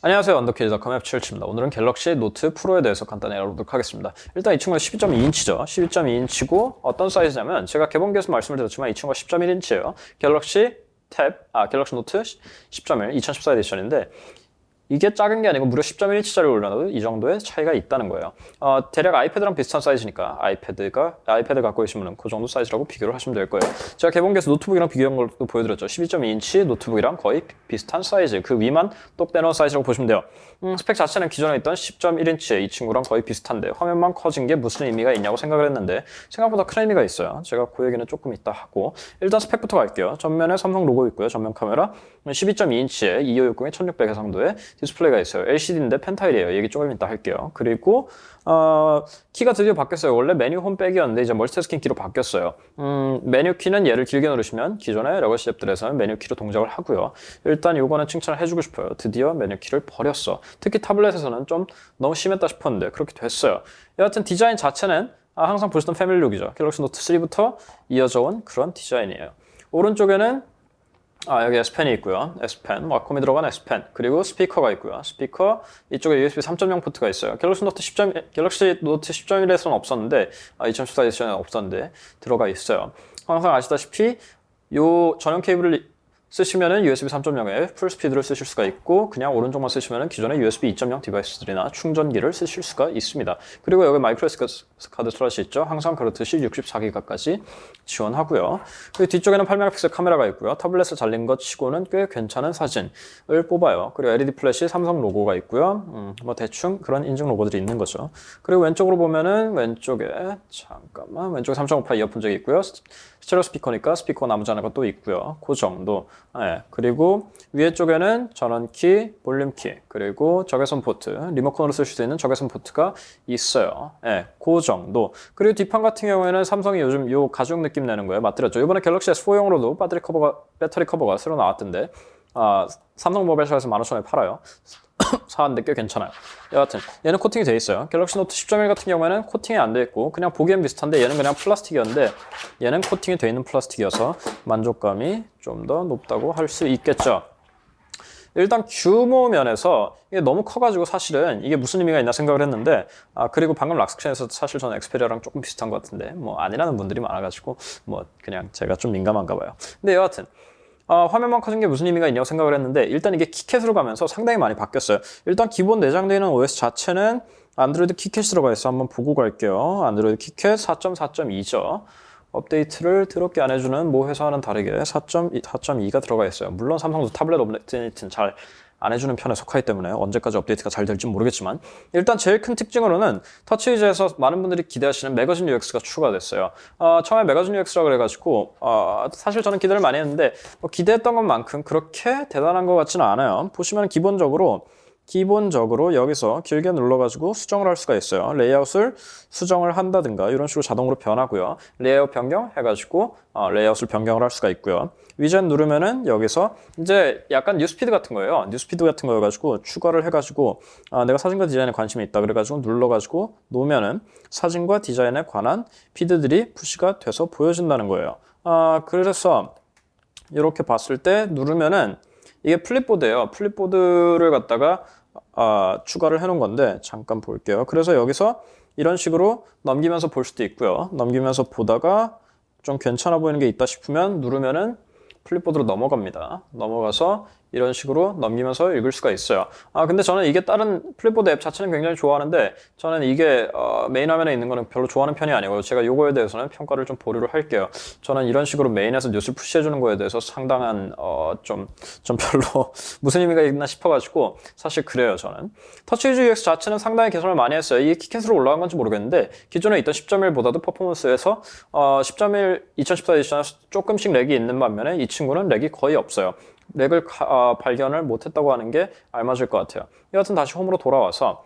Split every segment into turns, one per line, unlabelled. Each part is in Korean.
안녕하세요. 언더키즈닷컴 앱77입니다. 오늘은 갤럭시 노트 프로에 대해서 간단히 알아보도록 하겠습니다. 일단 이 친구는 12.2인치죠. 12.2인치고 어떤 사이즈냐면 제가 개봉기에서 말씀을 드렸지만 이 친구가 10.1인치예요. 갤럭시 노트 10.1 2014 에디션인데 이게 작은 게 아니고 무려 10.1인치짜리 올려놔도 이 정도의 차이가 있다는 거예요. 대략 아이패드랑 비슷한 사이즈니까 아이패드 갖고 계시면 그 정도 사이즈라고 비교를 하시면 될 거예요. 제가 개봉기에서 노트북이랑 비교한 걸 보여드렸죠. 12.2인치 노트북이랑 거의 비슷한 사이즈, 그 위만 똑 떼놓은 사이즈라고 보시면 돼요. 스펙 자체는 기존에 있던 10.1인치의 이 친구랑 거의 비슷한데 화면만 커진 게 무슨 의미가 있냐고 생각을 했는데 생각보다 큰 의미가 있어요. 제가 그 얘기는 조금 이따 하고 일단 스펙부터 갈게요. 전면에 삼성 로고 있고요. 전면 카메라 12.2인치에 2560에 1600 해상도의 디스플레이가 있어요. LCD인데 펜타일이에요. 얘기 조금 이따 할게요. 그리고 키가 드디어 바뀌었어요. 원래 메뉴 홈백이었는데 이제 멀티태스킹 키로 바뀌었어요. 메뉴 키는 얘를 길게 누르시면 기존의 레거시 앱들에서는 메뉴 키로 동작을 하고요. 일단 요거는 칭찬을 해주고 싶어요. 드디어 메뉴 키를 버렸어. 특히 타블렛에서는 좀 너무 심했다 싶었는데 그렇게 됐어요. 여하튼 디자인 자체는 항상 보시던 패밀리룩이죠. 갤럭시 노트 3부터 이어져 온 그런 디자인이에요. 오른쪽에는 여기 S펜이 있고요. S펜, 와콤이 들어간 S펜, 그리고 스피커가 있고요. 스피커 이쪽에 USB 3.0 포트가 있어요. 갤럭시 노트 10.1에서는 없었는데 2014 에디션에 없었는데 들어가 있어요. 항상 아시다시피 요 전용 케이블을 쓰시면은 USB 3.0에 풀 스피드를 쓰실 수가 있고 그냥 오른쪽만 쓰시면은 기존의 USB 2.0 디바이스들이나 충전기를 쓰실 수가 있습니다. 그리고 여기 마이크로 SD 카드 슬롯이 있죠. 항상 그렇듯이 64기가까지 지원하고요. 그리고 뒤쪽에는 8메가픽셀 카메라가 있고요. 타블렛을 잘린 것 치고는 꽤 괜찮은 사진을 뽑아요. 그리고 LED 플래시 삼성 로고가 있고요. 뭐 대충 그런 인증 로고들이 있는 거죠. 그리고 왼쪽으로 보면은 왼쪽에 3.5파 이어폰 잭이 있고요. 스테레오 스피커니까 스피커 나머지 하나가 또 있고요. 그 정도. 네. 그리고 위에 쪽에는 전원키, 볼륨키, 그리고 적외선 포트, 리모컨으로 쓰실 수 있는 적외선 포트가 있어요. 네. 그 정도. 그리고 뒷판 같은 경우에는 삼성이 요즘 요 가죽 느낌 내는 거예요. 맞들었죠. 이번에 갤럭시 S4용으로도 배터리 커버가 새로 나왔던데 삼성 모바일샵에서 15,000원에 팔아요. 사는데 꽤 괜찮아요. 여하튼 얘는 코팅이 돼 있어요. 갤럭시 노트 10.1 같은 경우에는 코팅이 안 돼 있고 그냥 보기엔 비슷한데 얘는 그냥 플라스틱이었는데 얘는 코팅이 돼 있는 플라스틱이어서 만족감이 좀 더 높다고 할 수 있겠죠. 일단 규모 면에서 이게 너무 커가지고 사실은 이게 무슨 의미가 있나 생각을 했는데 그리고 방금 락스크션에서 사실 저는 엑스페리아랑 조금 비슷한 것 같은데 뭐 아니라는 분들이 많아가지고 뭐 그냥 제가 좀 민감한가 봐요. 근데 여하튼 화면만 커진 게 무슨 의미가 있냐고 생각을 했는데 일단 이게 키캣으로 가면서 상당히 많이 바뀌었어요. 일단 기본 내장되어 있는 OS 자체는 안드로이드 키캣이 들어가 있어. 한번 보고 갈게요. 안드로이드 키캣 4.4.2죠. 업데이트를 더럽게 안 해주는 모 회사와는 다르게 4.2가 들어가 있어요. 물론 삼성도 타블렛 업데이트는 잘 안 해주는 편에 속하기 때문에 언제까지 업데이트가 잘 될지 모르겠지만 일단 제일 큰 특징으로는 터치위즈에서 많은 분들이 기대하시는 매거진 UX가 추가됐어요. 처음에 매거진 UX라 그래가지고 사실 저는 기대를 많이 했는데 기대했던 것만큼 그렇게 대단한 것 같지는 않아요. 보시면 기본적으로 여기서 길게 눌러가지고 수정을 할 수가 있어요. 레이아웃을 수정을 한다든가 이런 식으로 자동으로 변하고요. 레이아웃 변경 해가지고 레이아웃을 변경을 할 수가 있고요. 위젯 누르면은 여기서 이제 약간 뉴스피드 같은 거예요. 뉴스피드 같은 거여가지고 추가를 해가지고 내가 사진과 디자인에 관심이 있다 그래가지고 눌러가지고 놓으면은 사진과 디자인에 관한 피드들이 푸시가 돼서 보여진다는 거예요. 그래서 이렇게 봤을 때 누르면은 이게 플립보드예요. 플립보드를 갖다가 추가를 해놓은 건데 잠깐 볼게요. 그래서 여기서 이런 식으로 넘기면서 볼 수도 있고요. 넘기면서 보다가 좀 괜찮아 보이는 게 있다 싶으면 누르면은 플립보드로 넘어갑니다. 넘어가서 이런 식으로 넘기면서 읽을 수가 있어요. 근데 저는 이게 다른 플립보드 앱 자체는 굉장히 좋아하는데 저는 이게 메인 화면에 있는 거는 별로 좋아하는 편이 아니고요. 제가 요거에 대해서는 평가를 좀 보류를 할게요. 저는 이런 식으로 메인에서 뉴스를 푸시해주는 거에 대해서 상당한 좀 별로 무슨 의미가 있나 싶어가지고 사실 그래요. 저는 터치위즈 UX 자체는 상당히 개선을 많이 했어요. 이게 키캣으로 올라간 건지 모르겠는데 기존에 있던 10.1보다도 퍼포먼스에서 10.1 2014 에디션에서 조금씩 렉이 있는 반면에 이 친구는 렉이 거의 없어요. 렉을 발견을 못했다고 하는 게 알맞을 것 같아요. 여하튼 다시 홈으로 돌아와서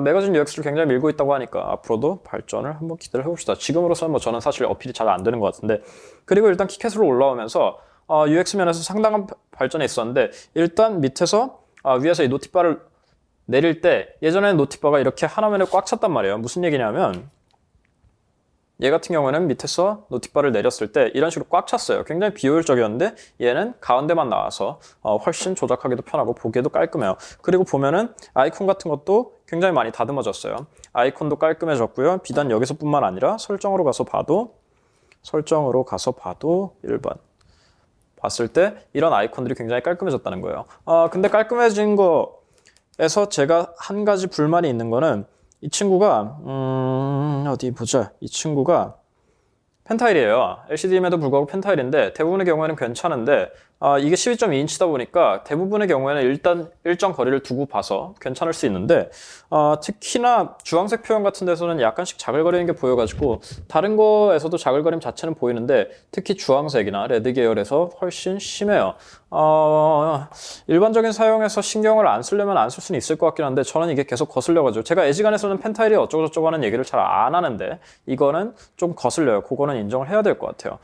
매거진 UX를 굉장히 밀고 있다고 하니까 앞으로도 발전을 한번 기대를 해봅시다. 지금으로서는 뭐 저는 사실 어필이 잘 안 되는 것 같은데 그리고 일단 키캣으로 올라오면서 UX 면에서 상당한 발전이 있었는데 일단 밑에서 위에서 이 노티바를 내릴 때 예전에는 노티바가 이렇게 한 화면에 꽉 찼단 말이에요. 무슨 얘기냐면 얘 같은 경우에는 밑에서 노티바를 내렸을 때 이런 식으로 꽉 찼어요. 굉장히 비효율적이었는데 얘는 가운데만 나와서 훨씬 조작하기도 편하고 보기에도 깔끔해요. 그리고 보면은 아이콘 같은 것도 굉장히 많이 다듬어졌어요. 아이콘도 깔끔해졌고요. 비단 여기서뿐만 아니라 설정으로 가서 봐도 일반 봤을 때 이런 아이콘들이 굉장히 깔끔해졌다는 거예요. 근데 깔끔해진 거에서 제가 한 가지 불만이 있는 거는 이 친구가 어디 보자. 이 친구가 펜타일이에요. LCD임에도 불구하고 펜타일인데 대부분의 경우에는 괜찮은데 이게 12.2인치다 보니까 대부분의 경우에는 일단 일정 거리를 두고 봐서 괜찮을 수 있는데 특히나 주황색 표현 같은 데서는 약간씩 자글거리는 게 보여가지고 다른 거에서도 자글거림 자체는 보이는데 특히 주황색이나 레드 계열에서 훨씬 심해요. 일반적인 사용에서 신경을 안 쓰려면 안 쓸 수는 있을 것 같긴 한데 저는 이게 계속 거슬려가지고 제가 애지간해서는 펜타일이 어쩌고저쩌고 하는 얘기를 잘 안 하는데 이거는 좀 거슬려요. 그거는 인정을 해야 될 것 같아요.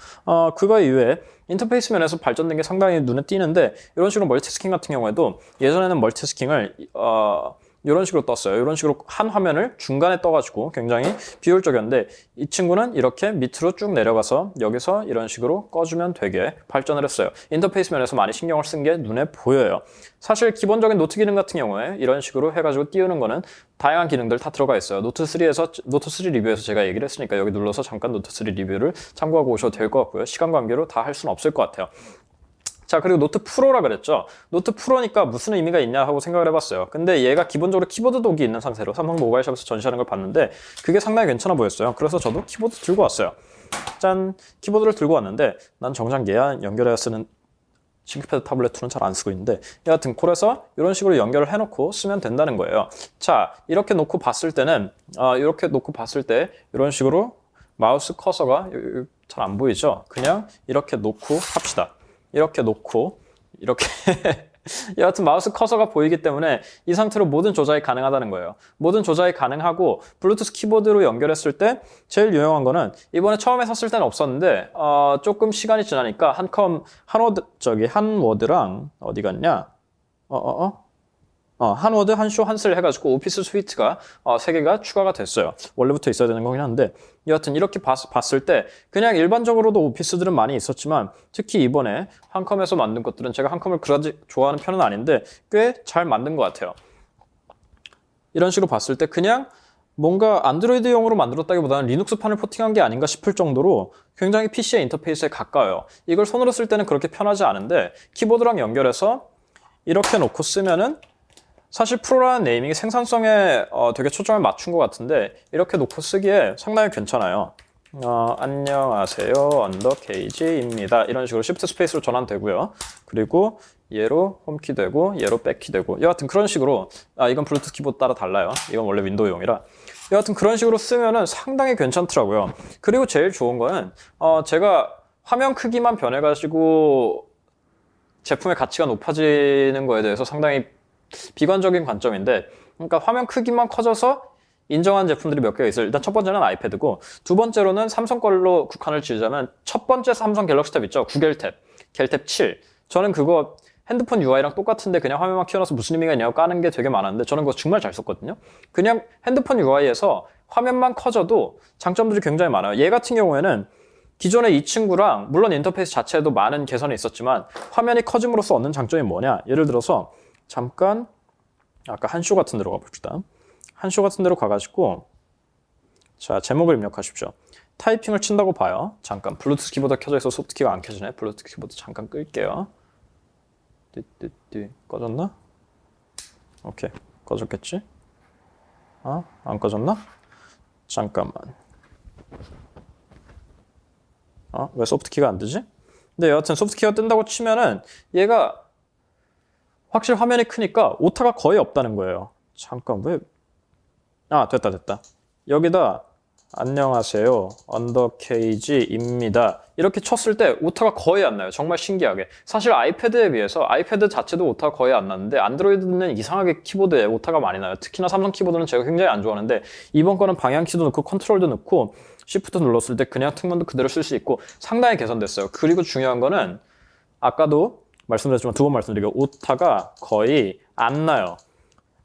그거 이외에 인터페이스 면에서 발전된 게 상당히 눈에 띄는데 이런 식으로 멀티스킹 같은 경우에도 예전에는 멀티스킹을 이런 식으로 떴어요. 이런 식으로 한 화면을 중간에 떠가지고 굉장히 비효율적이었는데 이 친구는 이렇게 밑으로 쭉 내려가서 여기서 이런 식으로 꺼주면 되게 발전을 했어요. 인터페이스 면에서 많이 신경을 쓴 게 눈에 보여요. 사실 기본적인 노트 기능 같은 경우에 이런 식으로 해가지고 띄우는 거는 다양한 기능들 다 들어가 있어요. 노트3 리뷰에서 제가 얘기를 했으니까 여기 눌러서 잠깐 노트3 리뷰를 참고하고 오셔도 될 것 같고요. 시간 관계로 다 할 수는 없을 것 같아요. 자, 그리고 노트 프로라 그랬죠. 노트 프로니까 무슨 의미가 있냐 하고 생각을 해봤어요. 근데 얘가 기본적으로 키보드 독이 있는 상태로 삼성 모바일샵에서 전시하는 걸 봤는데 그게 상당히 괜찮아 보였어요. 그래서 저도 키보드 들고 왔어요. 짠! 키보드를 들고 왔는데 난 정작 얘와 연결해야 쓰는 싱크패드 타블렛 2는 잘 안 쓰고 있는데 여하튼 콜에서 이런 식으로 연결을 해놓고 쓰면 된다는 거예요. 자, 이렇게 놓고 봤을 때는 이런 식으로 마우스 커서가 잘 안 보이죠? 그냥 이렇게 놓고 합시다. 이렇게 놓고 이렇게 여하튼 마우스 커서가 보이기 때문에 이 상태로 모든 조작이 가능하다는 거예요. 모든 조작이 가능하고 블루투스 키보드로 연결했을 때 제일 유용한 거는 이번에 처음에 샀을 때는 없었는데 조금 시간이 지나니까 한워드랑 어디 갔냐? 한워드, 한쇼, 한슬 해가지고 오피스 스위트가 3개가 추가가 됐어요. 원래부터 있어야 되는 거긴 한데 여하튼 이렇게 봤을 때 그냥 일반적으로도 오피스들은 많이 있었지만 특히 이번에 한컴에서 만든 것들은 제가 한컴을 그다지 좋아하는 편은 아닌데 꽤 잘 만든 것 같아요. 이런 식으로 봤을 때 그냥 뭔가 안드로이드용으로 만들었다기보다는 리눅스판을 포팅한 게 아닌가 싶을 정도로 굉장히 PC의 인터페이스에 가까워요. 이걸 손으로 쓸 때는 그렇게 편하지 않은데 키보드랑 연결해서 이렇게 놓고 쓰면은 사실 프로라는 네이밍이 생산성에 되게 초점을 맞춘 것 같은데 이렇게 놓고 쓰기에 상당히 괜찮아요. 안녕하세요 언더케이지입니다. 이런 식으로 시프트 스페이스로 전환되고요. 그리고 얘로 홈키 되고 얘로 백키 되고 여하튼 그런 식으로 이건 블루투스 키보드 따라 달라요. 이건 원래 윈도우용이라 여하튼 그런 식으로 쓰면은 상당히 괜찮더라고요. 그리고 제일 좋은 거는 제가 화면 크기만 변해가지고 제품의 가치가 높아지는 거에 대해서 상당히 비관적인 관점인데 그러니까 화면 크기만 커져서 인정한 제품들이 몇 개가 있어요. 일단 첫 번째는 아이패드고 두 번째로는 삼성 걸로 국한을 지으자면 첫 번째 삼성 갤럭시 탭 있죠. 9갤탭, 갤탭 7. 저는 그거 핸드폰 UI랑 똑같은데 그냥 화면만 키워놔서 무슨 의미가 있냐고 까는 게 되게 많았는데 저는 그거 정말 잘 썼거든요. 그냥 핸드폰 UI에서 화면만 커져도 장점들이 굉장히 많아요. 얘 같은 경우에는 기존의 이 친구랑 물론 인터페이스 자체에도 많은 개선이 있었지만 화면이 커짐으로써 얻는 장점이 뭐냐. 예를 들어서 잠깐 아까 한쇼 같은 데로 가봅시다. 한쇼 같은 데로 가가지고 자 제목을 입력하십시오. 타이핑을 친다고 봐요. 잠깐 블루투스 키보드가 켜져 있어서 소프트키가 안 켜지네. 블루투스 키보드 잠깐 끌게요. 꺼졌나? 오케이 꺼졌겠지? 안 꺼졌나? 잠깐만. 왜 소프트키가 안 뜨지? 근데 여하튼 소프트키가 뜬다고 치면은 얘가 확실히 화면이 크니까 오타가 거의 없다는 거예요. 잠깐 왜? 됐다. 여기다 안녕하세요 언더케이지입니다 이렇게 쳤을 때 오타가 거의 안 나요. 정말 신기하게. 사실 아이패드에 비해서 아이패드 자체도 오타가 거의 안 나는데 안드로이드는 이상하게 키보드에 오타가 많이 나요. 특히나 삼성 키보드는 제가 굉장히 안 좋아하는데 이번 거는 방향키도 넣고 컨트롤도 넣고 시프트 눌렀을 때 그냥 특문도 그대로 쓸 수 있고 상당히 개선됐어요. 그리고 중요한 거는 아까도 말씀드렸지만 두 번 말씀드리고 오타가 거의 안 나요.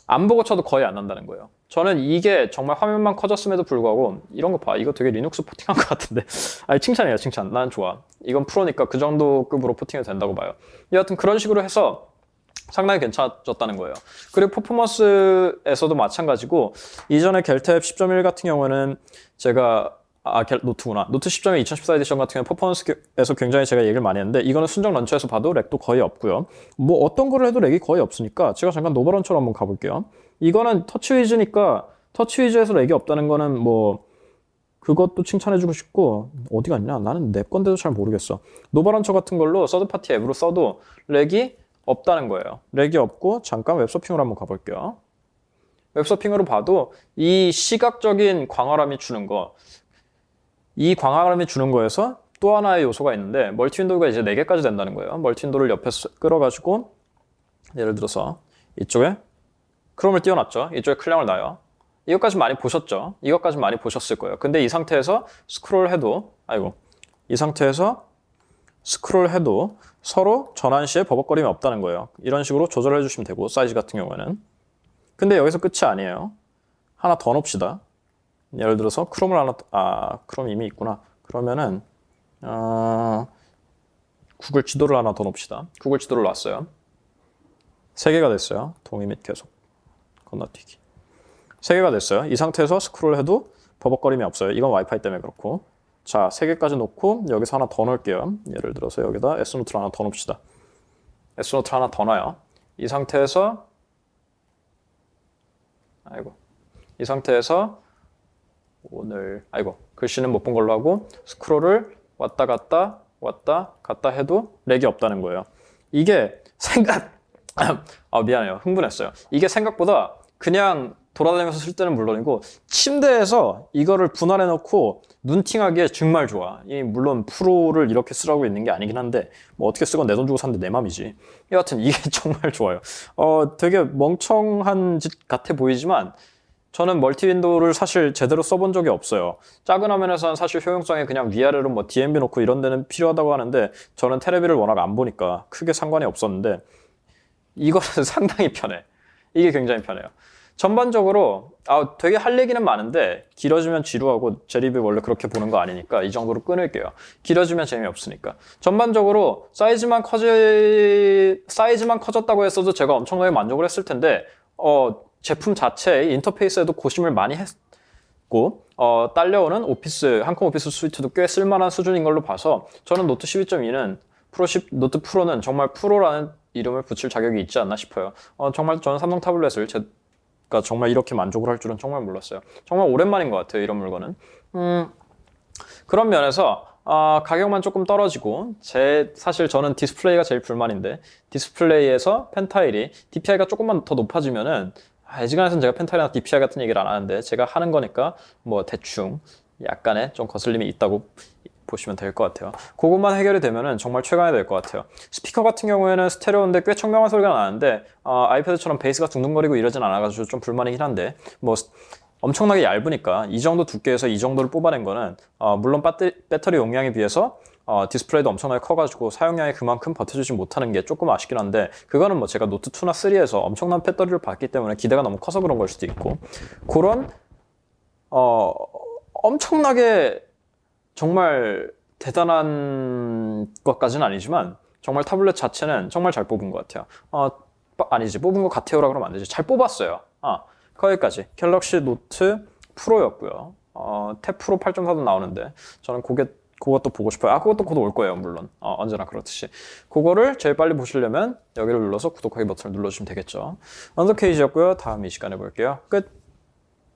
안 보고 쳐도 거의 안 난다는 거예요. 저는 이게 정말 화면만 커졌음에도 불구하고 이런 거 봐. 이거 되게 리눅스 포팅한 것 같은데. 아니 칭찬이에요, 칭찬. 난 좋아. 이건 프로니까 그 정도 급으로 포팅이 된다고 봐요. 여하튼 그런 식으로 해서 상당히 괜찮아졌다는 거예요. 그리고 퍼포먼스에서도 마찬가지고 이전에 겔탭 10.1 같은 경우는 제가 노트구나. 노트 10.2 2014 에디션 같은 경우는 퍼포먼스에서 굉장히 제가 얘기를 많이 했는데 이거는 순정 런처에서 봐도 렉도 거의 없고요. 뭐 어떤 거를 해도 렉이 거의 없으니까 제가 잠깐 노버 런처로 한번 가볼게요. 이거는 터치 위즈니까 터치 위즈에서 렉이 없다는 거는 뭐 그것도 칭찬해주고 싶고 어디 갔냐? 나는 내 건데도 잘 모르겠어. 노버 런처 같은 걸로 서드파티 앱으로 써도 렉이 없다는 거예요. 렉이 없고 잠깐 웹서핑으로 한번 가볼게요. 웹서핑으로 봐도 이 시각적인 광활함이 주는 거, 이 광활함이 주는 거에서 또 하나의 요소가 있는데 멀티 윈도우가 이제 4개까지 된다는 거예요. 멀티 윈도우를 옆에 끌어가지고 예를 들어서 이쪽에 크롬을 띄워놨죠. 이쪽에 클량을 놔요. 이것까지 많이 보셨죠? 이것까지 많이 보셨을 거예요. 근데 이 상태에서 스크롤해도 이 상태에서 스크롤해도 서로 전환 시에 버벅거림이 없다는 거예요. 이런 식으로 조절을 해주시면 되고 사이즈 같은 경우에는. 근데 여기서 끝이 아니에요. 하나 더 놓읍시다. 예를 들어서 크롬을 크롬 이미 있구나. 그러면은 구글 지도를 하나 더 놓읍시다. 구글 지도를 놨어요. 3개가 됐어요. 동의 및 계속 건너뛰기. 3개가 됐어요. 이 상태에서 스크롤해도 버벅거림이 없어요. 이건 와이파이 때문에 그렇고. 자, 3개까지 놓고 여기서 하나 더 넣을게요. 예를 들어서 여기다 S노트를 하나 더 놓읍시다. S노트를 하나 더 넣어요. 이 상태에서 이 상태에서 오늘 글씨는 못 본 걸로 하고 스크롤을 왔다 갔다 해도 렉이 없다는 거예요. 이게 미안해요. 흥분했어요. 이게 생각보다 그냥 돌아다니면서 쓸 때는 물론이고 침대에서 이거를 분할해 놓고 눈팅하기에 정말 좋아. 물론 프로를 이렇게 쓰라고 있는 게 아니긴 한데 뭐 어떻게 쓰건 내 돈 주고 샀는데 내 맘이지. 여하튼 이게 정말 좋아요. 되게 멍청한 짓 같아 보이지만 저는 멀티 윈도우를 사실 제대로 써본 적이 없어요. 작은 화면에서는 사실 효용성에 그냥 위아래로 뭐 DMB 놓고 이런 데는 필요하다고 하는데 저는 테레비를 워낙 안 보니까 크게 상관이 없었는데 이거는 상당히 편해. 이게 굉장히 편해요. 전반적으로 되게 할 얘기는 많은데 길어지면 지루하고 제 리뷰 원래 그렇게 보는 거 아니니까 이 정도로 끊을게요. 길어지면 재미없으니까. 전반적으로 사이즈만 커졌다고 했어도 제가 엄청나게 만족을 했을 텐데 제품 자체의 인터페이스에도 고심을 많이 했고 딸려오는 한컴 오피스 스위트도 꽤 쓸만한 수준인 걸로 봐서 저는 노트 12.2는 노트 프로는 정말 프로라는 이름을 붙일 자격이 있지 않나 싶어요. 정말 저는 삼성 타블렛을 정말 이렇게 만족을 할 줄은 정말 몰랐어요. 정말 오랜만인 것 같아요, 이런 물건은. 그런 면에서 가격만 조금 떨어지고 사실 저는 디스플레이가 제일 불만인데 디스플레이에서 펜타일이 DPI가 조금만 더 높아지면은 애지간해서는 제가 펜타일이나 DPI 같은 얘기를 안 하는데 제가 하는 거니까 뭐 대충 약간의 좀 거슬림이 있다고 보시면 될 것 같아요. 그것만 해결이 되면은 정말 최강이 될 것 같아요. 스피커 같은 경우에는 스테레오인데 꽤 청명한 소리가 나는데 아이패드처럼 베이스가 둥둥거리고 이러진 않아가지고 좀 불만이긴 한데 뭐 엄청나게 얇으니까 이 정도 두께에서 이 정도를 뽑아낸 거는 물론 배터리 용량에 비해서 디스플레이도 엄청나게 커가지고 사용량이 그만큼 버텨주지 못하는 게 조금 아쉽긴 한데 그거는 뭐 제가 노트2나 3에서 엄청난 배터리를 받기 때문에 기대가 너무 커서 그런 걸 수도 있고 그런 엄청나게 정말 대단한 것까지는 아니지만 정말 타블렛 자체는 정말 잘 뽑은 것 같아요. 뽑은 것 같아요라 그러면 안 되지. 잘 뽑았어요. 거기까지 갤럭시 노트 프로였고요. 탭 프로 8.4도 나오는데 저는 그것도 보고 싶어요. 그것도 곧 올 거예요, 물론. 언제나 그렇듯이. 그거를 제일 빨리 보시려면 여기를 눌러서 구독하기 버튼을 눌러주시면 되겠죠. 언더케이지였고요. 다음 이 시간에 볼게요. 끝!